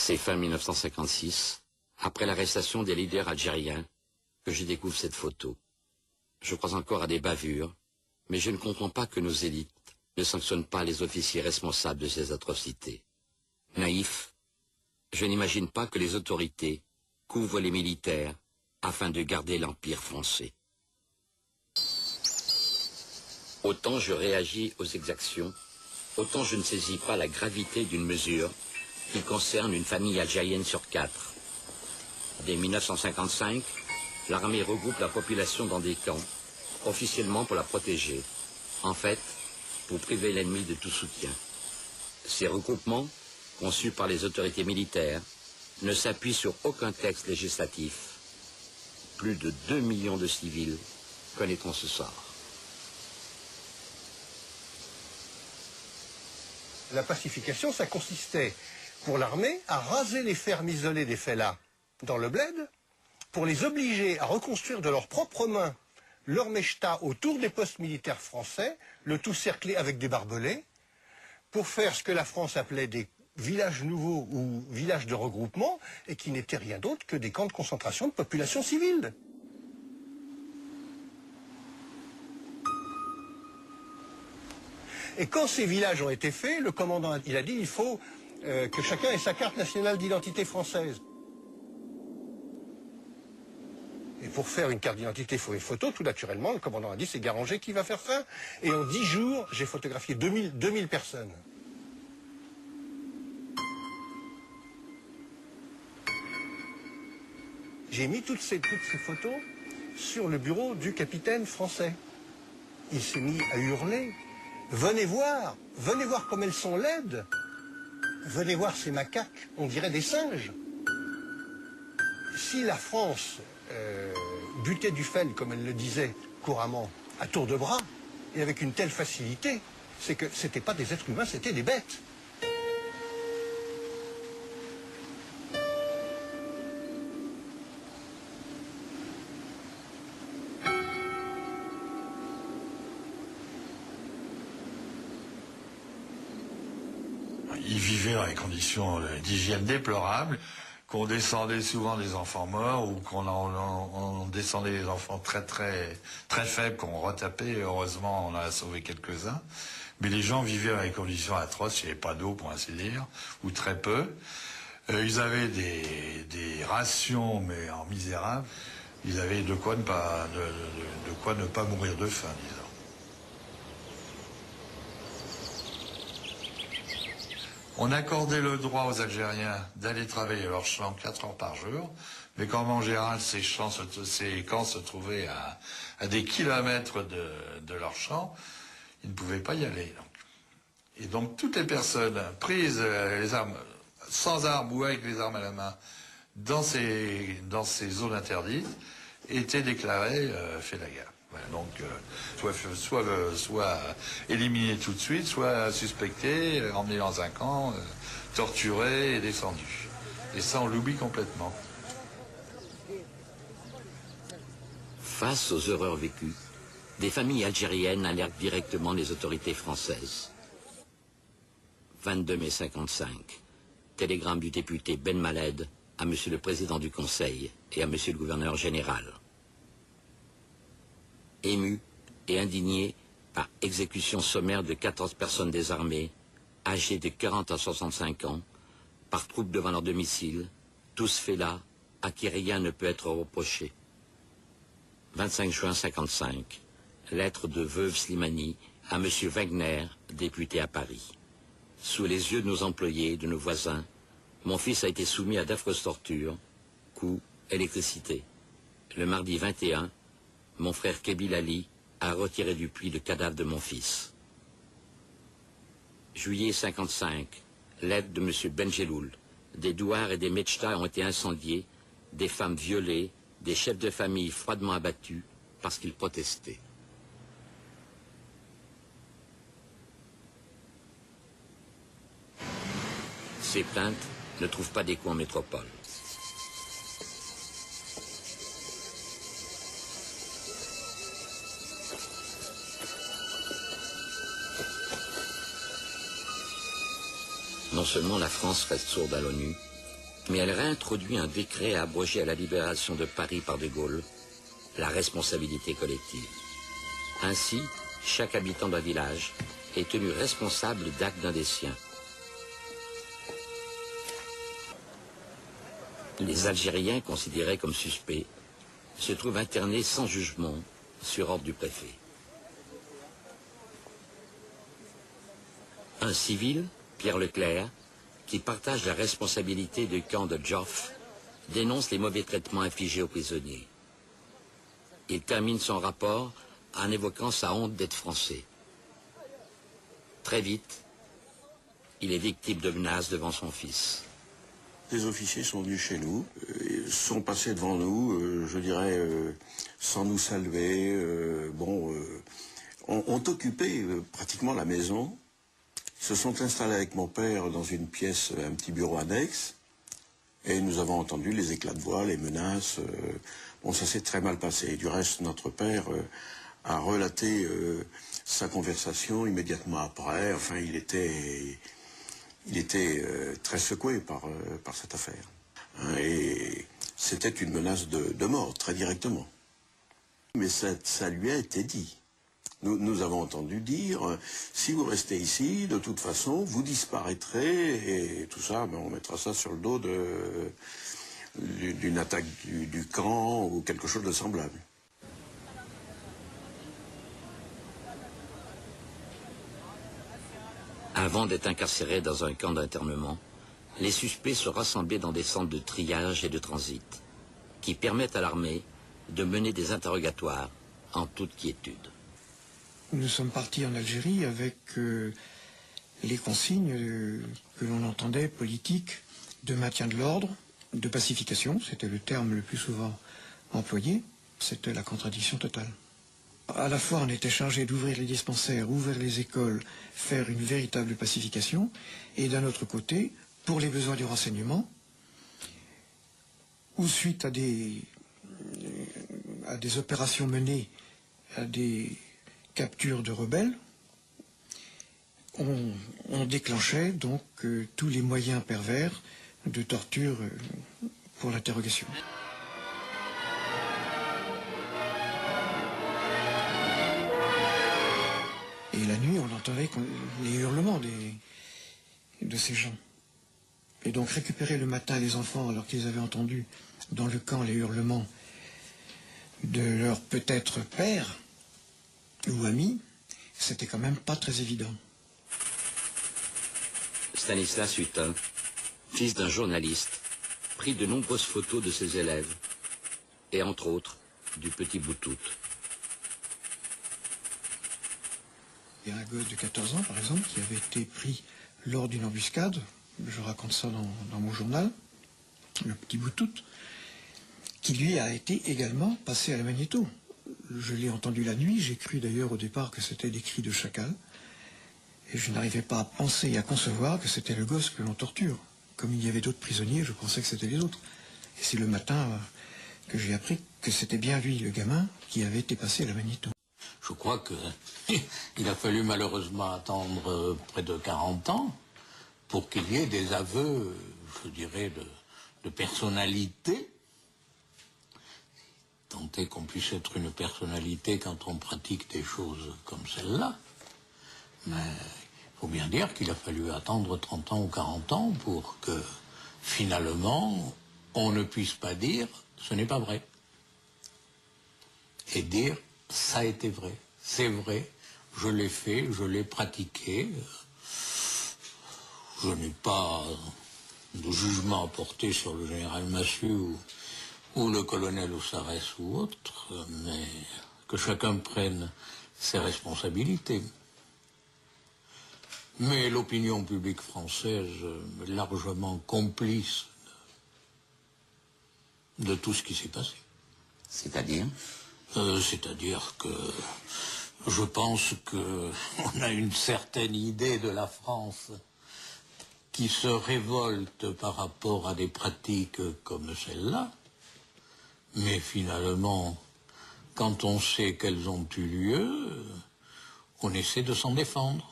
C'est fin 1956, après l'arrestation des leaders algériens, que je découvre cette photo. Je crois encore à des bavures, mais je ne comprends pas que nos élites ne sanctionnent pas les officiers responsables de ces atrocités. Naïf, je n'imagine pas que les autorités couvrent les militaires afin de garder l'Empire français. Autant je réagis aux exactions, autant je ne saisis pas la gravité d'une mesure qui concerne une famille algérienne sur 4. Dès 1955, l'armée regroupe la population dans des camps, officiellement pour la protéger, en fait, pour priver l'ennemi de tout soutien. Ces regroupements, conçus par les autorités militaires, ne s'appuient sur aucun texte législatif. Plus de 2 millions de civils connaîtront ce sort. La pacification, ça consistait, pour l'armée, à raser les fermes isolées des fellahs dans le bled, pour les obliger à reconstruire de leurs propres mains leur mechta autour des postes militaires français, le tout cerclé avec des barbelés, pour faire ce que la France appelait des villages nouveaux ou villages de regroupement, et qui n'étaient rien d'autre que des camps de concentration de population civile. Et quand ces villages ont été faits, le commandant il a dit il faut que chacun ait sa carte nationale d'identité française. Et pour faire une carte d'identité, il faut une photo, tout naturellement. Le commandant a dit c'est Garanger qui va faire ça. Et en 10 jours, j'ai photographié 2000 personnes. J'ai mis toutes ces photos sur le bureau du capitaine français. Il s'est mis à hurler. Venez voir comme elles sont laides. Venez voir ces macaques, on dirait des singes. Si la France butait du Fel, comme elle le disait couramment, à tour de bras, et avec une telle facilité, c'est que ce n'étaient pas des êtres humains, c'était des bêtes. Ils vivaient dans des conditions d'hygiène déplorables, qu'on descendait souvent des enfants morts ou qu'on descendait des enfants très faibles qu'on retapait. Heureusement, on en a sauvé quelques-uns. Mais les gens vivaient dans des conditions atroces, il n'y avait pas d'eau pour ainsi dire, ou très peu. Ils avaient des rations, mais en misérable. Ils avaient de quoi ne pas mourir de faim, disons. On accordait le droit aux Algériens d'aller travailler leurs champs 4 heures par jour, mais comme en général ces camps se trouvaient à des kilomètres de leurs champs, ils ne pouvaient pas y aller. Et donc toutes les personnes prises les armes, sans armes ou avec les armes à la main, dans ces zones interdites, étaient déclarées félagas. Voilà, donc, soit éliminé tout de suite, soit suspecté, emmené dans un camp, torturé et descendu. Et ça, on l'oublie complètement. Face aux horreurs vécues, des familles algériennes alertent directement les autorités françaises. 22 mai 55. Télégramme du député Ben Maled à Monsieur le Président du Conseil et à Monsieur le Gouverneur Général. Ému et indigné par exécution sommaire de 14 personnes désarmées, âgées de 40 à 65 ans, par troupes devant leur domicile, tous fellahs, à qui rien ne peut être reproché. 25 juin 55, lettre de veuve Slimani à M. Wegner, député à Paris. Sous les yeux de nos employés, de nos voisins, mon fils a été soumis à d'affreuses tortures, coups, électricité. Le mardi 21, mon frère Kebil Ali a retiré du puits le cadavre de mon fils. Juillet 55, lettre de M. Benjeloul. Des douars et des mechtas ont été incendiés, des femmes violées, des chefs de famille froidement abattus parce qu'ils protestaient. Ces plaintes ne trouvent pas d'écho en métropole. Non seulement la France reste sourde à l'ONU, Mais elle réintroduit un décret à abroger à la libération de Paris par de Gaulle la responsabilité collective. Ainsi, chaque habitant d'un village est tenu responsable d'actes d'un des siens. Les Algériens, considérés comme suspects, se trouvent internés sans jugement sur ordre du préfet. Un civil, Pierre Leclerc, qui partage la responsabilité du camp de Joffre, dénonce les mauvais traitements infligés aux prisonniers. Il termine son rapport en évoquant sa honte d'être français. Très vite, il est victime de menaces devant son fils. Des officiers sont venus chez nous, sont passés devant nous, je dirais, sans nous saluer, ont occupé pratiquement la maison, se sont installés avec mon père dans une pièce, un petit bureau annexe, et nous avons entendu les éclats de voix, les menaces. Bon, ça s'est très mal passé. Du reste, notre père a relaté sa conversation immédiatement après. Enfin, il était très secoué par cette affaire. Et c'était une menace de mort, très directement. Mais ça lui a été dit. Nous avons entendu dire, si vous restez ici, de toute façon, vous disparaîtrez, et tout ça, ben, on mettra ça sur le dos d'une attaque du camp ou quelque chose de semblable. Avant d'être incarcérés dans un camp d'internement, les suspects se rassemblaient dans des centres de triage et de transit, qui permettent à l'armée de mener des interrogatoires en toute quiétude. Nous sommes partis en Algérie avec les consignes que l'on entendait politiques de maintien de l'ordre, de pacification, c'était le terme le plus souvent employé, c'était la contradiction totale. À la fois, on était chargé d'ouvrir les dispensaires, ouvrir les écoles, faire une véritable pacification, et d'un autre côté, pour les besoins du renseignement, ou suite à des opérations menées, à des captures de rebelles, on déclenchait donc tous les moyens pervers de torture pour l'interrogation. Et la nuit, on entendait les hurlements de ces gens. Et donc récupérer le matin les enfants alors qu'ils avaient entendu dans le camp les hurlements de leur peut-être père ou ami, c'était quand même pas très évident. Stanislas Hutin, fils d'un journaliste, prit de nombreuses photos de ses élèves, et entre autres, du petit Boutout. Il y a un gosse de 14 ans, par exemple, qui avait été pris lors d'une embuscade, je raconte ça dans mon journal, le petit Boutout, qui lui a été également passé à la magnéto. Je l'ai entendu la nuit, j'ai cru d'ailleurs au départ que c'était des cris de chacal, et je n'arrivais pas à penser et à concevoir que c'était le gosse que l'on torture. Comme il y avait d'autres prisonniers, je pensais que c'était les autres. Et c'est le matin que j'ai appris que c'était bien lui, le gamin, qui avait été passé à la magnéto. Je crois qu'il a fallu malheureusement attendre près de 40 ans pour qu'il y ait des aveux, je dirais, de personnalité. Tant est qu'on puisse être une personnalité quand on pratique des choses comme celle-là. Mais il faut bien dire qu'il a fallu attendre 30 ans ou 40 ans pour que, finalement, on ne puisse pas dire « ce n'est pas vrai ». Et dire « ça a été vrai, c'est vrai, je l'ai fait, je l'ai pratiqué ». Je n'ai pas de jugement à porter sur le général Massu ou le colonel Ossarès ou autre, mais que chacun prenne ses responsabilités. Mais l'opinion publique française est largement complice de tout ce qui s'est passé. C'est-à-dire ? C'est-à-dire que je pense qu'on a une certaine idée de la France qui se révolte par rapport à des pratiques comme celle-là, mais finalement, quand on sait qu'elles ont eu lieu, on essaie de s'en défendre.